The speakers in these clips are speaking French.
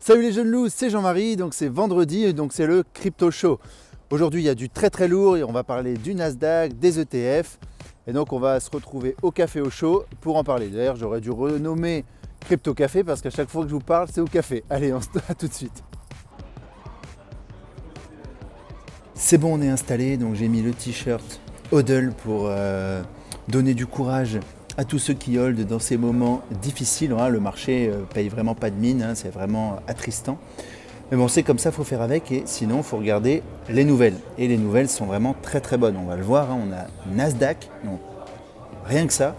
Salut les jeunes loups, c'est Jean-Marie, donc c'est vendredi et donc c'est le Crypto Show. Aujourd'hui il y a du très lourd et on va parler du Nasdaq, des ETF et donc on va se retrouver au café au show pour en parler. D'ailleurs j'aurais dû renommer Crypto Café parce qu'à chaque fois que je vous parle c'est au café. Allez, on se dit à tout de suite. C'est bon, on est installé, donc j'ai mis le t-shirt HODL pour donner du courage à tous ceux qui holdent dans ces moments difficiles. Le marché paye vraiment pas de mine, c'est vraiment attristant. Mais bon, c'est comme ça, il faut faire avec et sinon il faut regarder les nouvelles. Et les nouvelles sont vraiment très bonnes, on va le voir, on a Nasdaq, donc rien que ça.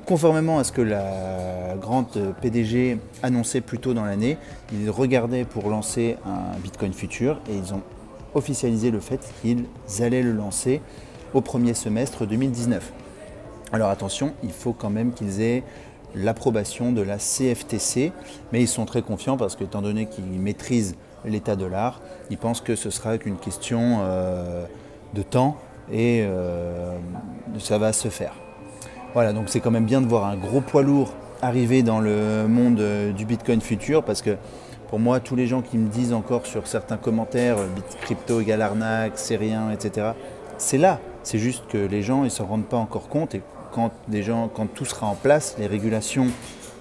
Conformément à ce que la grande PDG annonçait plus tôt dans l'année, ils regardaient pour lancer un Bitcoin futur et ils ont officialisé le fait qu'ils allaient le lancer au premier semestre 2019. Alors attention, il faut quand même qu'ils aient l'approbation de la CFTC, mais ils sont très confiants parce qu'étant donné qu'ils maîtrisent l'état de l'art, ils pensent que ce sera qu'une question de temps et ça va se faire. Voilà, donc c'est quand même bien de voir un gros poids lourd arriver dans le monde du Bitcoin futur parce que pour moi, tous les gens qui me disent encore sur certains commentaires crypto égale arnaque, c'est rien, etc. C'est là, c'est juste que les gens ne s'en rendent pas encore compte et quand tout sera en place, les régulations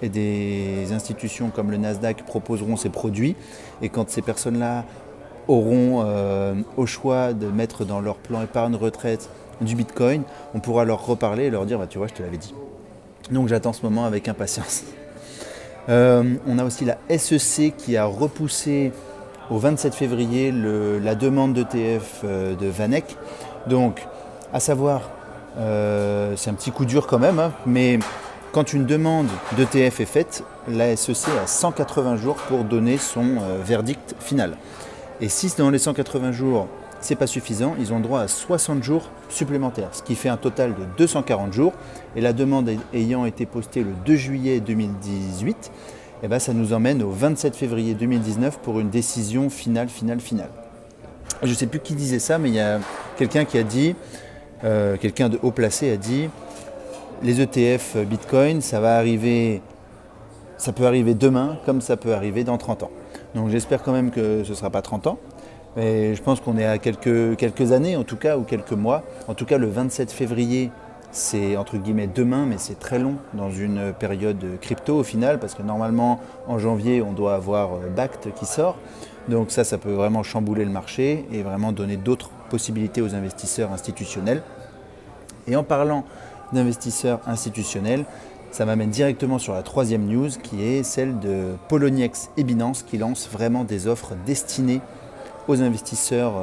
et des institutions comme le Nasdaq proposeront ces produits et quand ces personnes-là auront au choix de mettre dans leur plan épargne retraite du Bitcoin, on pourra leur reparler et leur dire tu vois, je te l'avais dit. Donc j'attends ce moment avec impatience. On a aussi la SEC qui a repoussé au 27 février la demande d'ETF de VanEck. Donc, à savoir, c'est un petit coup dur quand même, mais quand une demande d'ETF est faite, la SEC a 180 jours pour donner son verdict final. Et si dans les 180 jours, c'est pas suffisant, ils ont le droit à 60 jours supplémentaires, ce qui fait un total de 240 jours. Et la demande ayant été postée le 2 juillet 2018, ça nous emmène au 27 février 2019 pour une décision finale. Je ne sais plus qui disait ça, mais il y a quelqu'un qui a dit, quelqu'un de haut placé a dit, les ETF Bitcoin, ça peut arriver demain comme ça peut arriver dans 30 ans. Donc j'espère quand même que ce ne sera pas 30 ans. Mais je pense qu'on est à quelques années en tout cas, ou quelques mois. En tout cas, le 27 février, c'est entre guillemets demain, mais c'est très long dans une période crypto au final, parce que normalement, en janvier, on doit avoir BACT qui sort. Donc ça peut vraiment chambouler le marché et vraiment donner d'autres possibilités aux investisseurs institutionnels. Et en parlant d'investisseurs institutionnels, ça m'amène directement sur la troisième news, qui est celle de Poloniex et Binance, qui lancent vraiment des offres destinées aux investisseurs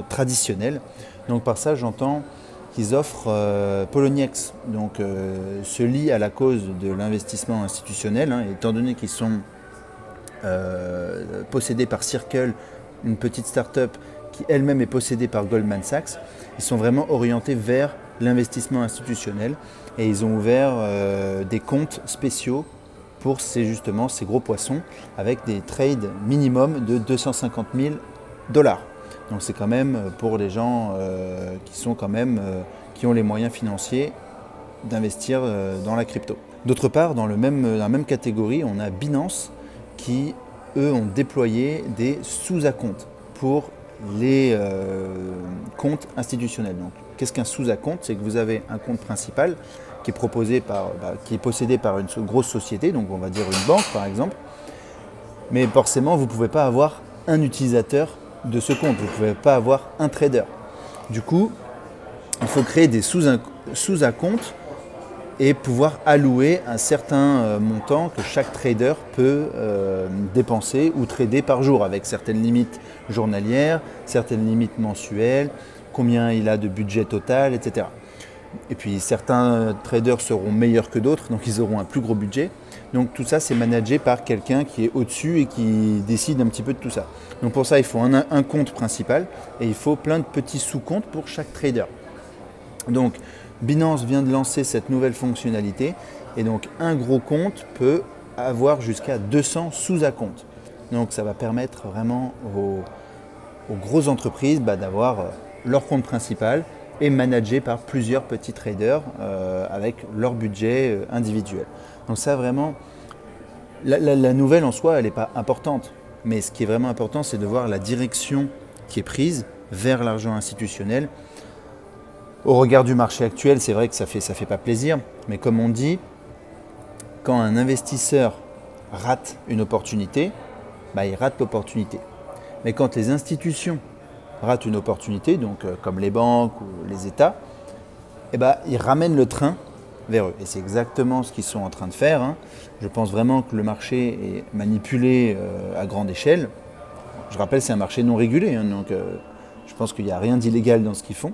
traditionnels. Donc par ça, j'entends qu'ils offrent Poloniex, donc se lie à la cause de l'investissement institutionnel, étant donné qu'ils sont possédés par Circle, une petite start-up qui elle-même est possédée par Goldman Sachs. Ils sont vraiment orientés vers l'investissement institutionnel et ils ont ouvert des comptes spéciaux pour ces gros poissons avec des trades minimum de 250 000 $. Donc c'est quand même pour les gens qui ont les moyens financiers d'investir dans la crypto. D'autre part, dans la même catégorie, on a Binance qui, eux, ont déployé des sous-acomptes pour les comptes institutionnels. Donc, qu'est-ce qu'un sous-acompte? C'est que vous avez un compte principal qui est possédé par une grosse société, donc on va dire une banque par exemple, mais forcément vous ne pouvez pas avoir un utilisateur de ce compte, vous ne pouvez pas avoir un trader. Du coup, il faut créer des sous-acomptes et pouvoir allouer un certain montant que chaque trader peut dépenser ou trader par jour avec certaines limites journalières, certaines limites mensuelles, combien il a de budget total, etc. Et puis certains traders seront meilleurs que d'autres, donc ils auront un plus gros budget. Donc tout ça, c'est managé par quelqu'un qui est au-dessus et qui décide un petit peu de tout ça. Donc pour ça, il faut un compte principal et il faut plein de petits sous-comptes pour chaque trader. Donc Binance vient de lancer cette nouvelle fonctionnalité et donc un gros compte peut avoir jusqu'à 200 sous-acomptes. Donc ça va permettre vraiment aux grosses entreprises d'avoir leur compte principal et managé par plusieurs petits traders avec leur budget individuel. Donc ça vraiment, la nouvelle en soi, elle n'est pas importante. Mais ce qui est vraiment important, c'est de voir la direction qui est prise vers l'argent institutionnel. Au regard du marché actuel, c'est vrai que ça fait pas plaisir, mais comme on dit, quand un investisseur rate une opportunité, il rate l'opportunité. Mais quand les institutions ratent une opportunité, donc comme les banques ou les États, ils ramènent le train vers eux. Et c'est exactement ce qu'ils sont en train de faire. Hein. Je pense vraiment que le marché est manipulé à grande échelle. Je rappelle, c'est un marché non régulé, hein, donc je pense qu'il n'y a rien d'illégal dans ce qu'ils font.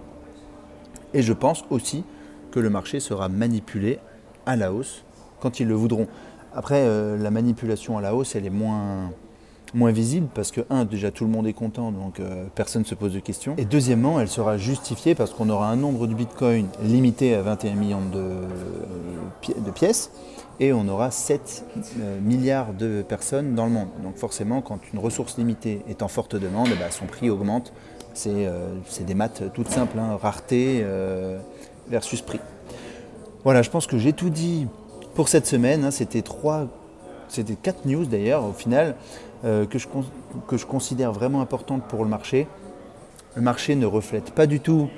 Et je pense aussi que le marché sera manipulé à la hausse quand ils le voudront. Après, la manipulation à la hausse, elle est moins visible parce que, déjà tout le monde est content, donc personne ne se pose de questions. Et deuxièmement, elle sera justifiée parce qu'on aura un nombre de bitcoins limité à 21 millions de pièces et on aura 7 milliards de personnes dans le monde. Donc forcément, quand une ressource limitée est en forte demande, son prix augmente. C'est des maths toutes simples, hein, rareté versus prix. Voilà, je pense que j'ai tout dit pour cette semaine. Hein, c'était 4 news d'ailleurs au final que je considère vraiment importantes pour le marché. Le marché ne reflète pas du tout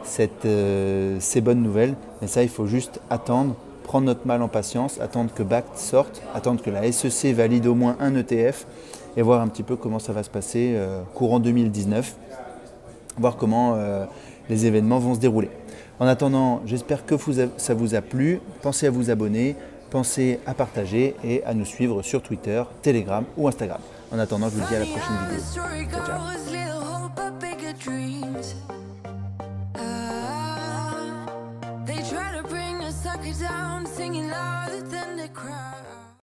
ces bonnes nouvelles, mais ça il faut juste attendre, prendre notre mal en patience, attendre que BACT sorte, attendre que la SEC valide au moins un ETF et voir un petit peu comment ça va se passer courant 2019, voir comment les événements vont se dérouler. En attendant, j'espère que ça vous a plu, pensez à vous abonner, pensez à partager et à nous suivre sur Twitter, Telegram ou Instagram. En attendant, je vous dis à la prochaine vidéo. Ciao, ciao.